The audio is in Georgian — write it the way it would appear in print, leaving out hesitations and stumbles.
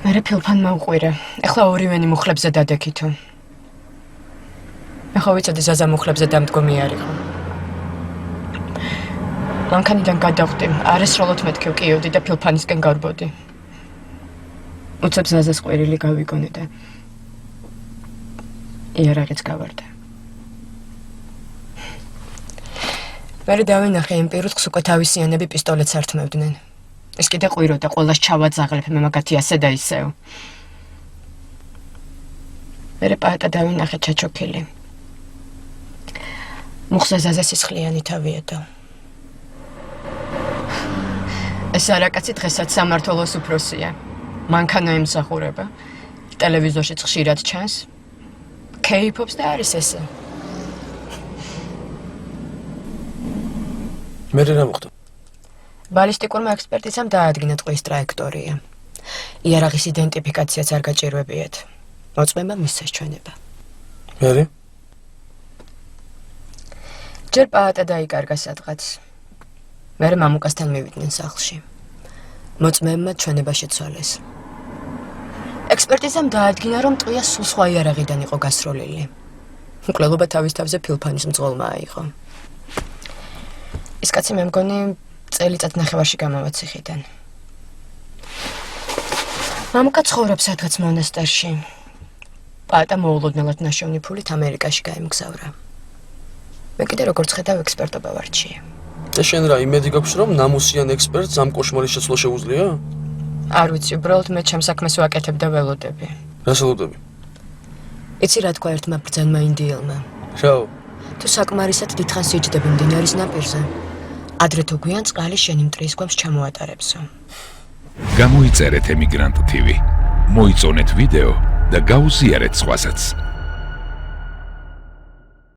მერე ფილფანმა უყვირა. ეხლა ორივენი მუხლებზე დადექითო. ეხლა ვიცოდი ზაზა მუხლებზე დამდგომი არ იყო. მანქანიდან გადავხდი, არესროლოთ მეთქი ვკიოდი და ფილფანისკენ გარბოდი. უცებ ზაზას ყვირილი გავიგონე და იარაღიც გავარდა. მერე დავინახე იმ პირუტყს უკვე თავისიანები პისტოლეტს ართმევდნენ. ის კიდე ყვიროდა, ყველას ჩავაძაღლებ, მე მაგათი ასე და ისევ. მერე პაატა დავინახე ჩაჩოქილი. მუხზე ზაზა სისხლიანი თავიედო. ეს არაკაცი დღესაც სამართლოს უფროსია. მანქანა ემსახურება. ტელევიზორშიც ხშირად ჩანს. კეიფობს და არის ესე. მერე რა მოხდა? ბალისტიკურმა ექსპერტიზამ დაადგინა ტყვის ტრაექტორია. იარაღის იდენტიფიკაციაც არ გაჭირვებიათ. მოწმება მის საჩვენება. მერე? ჯერ პაატა დაიკარგა სადღაც. მერე მამუკასთან მივიდნენ სახლში. მოწმეებმა ჩვენება შეცვალეს. ექსპერტიზამ დაადგინა, რომ ტყვია სულ სხვა იარაღიდან იყო გასროლილი. მკვლელობა თავის თავზე ფილფანის მძღოლმა აიღო. ის კაცი მე მგონი წელიწად ნახევარში გამავა ციხიდან. მამუკა ცხოვრობს სადღაც მონასტერში. პაატა მოულოდნელად ნაშოვნი ფულით ამერიკაში გაემგზავრა. მე კიდე როგორც ხედავ ექსპერტობა ვარჩიე. და შენ რა იმედი გაქვს რომ ნამუსიან ექსპერტს ამ კოშმარის შეცვლა შეუძლია? არ ვიცი, უბრალოდ მე ჩემს საქმეს ვაკეთებ და ველოდები. რას ველოდები? იცი რა თქვა ერთმა ბრძანმა ინდიელმა? რაო? თუ საკმარისად დიდხანს იჯდები მდინარის ნაპირზე, ადრე თუ გვიან წყალი შენი მტრის გვამს ჩამოატარებსო. გამოიწერეთ ემიგრანტ TV. მოიწონეთ ვიდეო და გაუზიარეთ სხვასაც.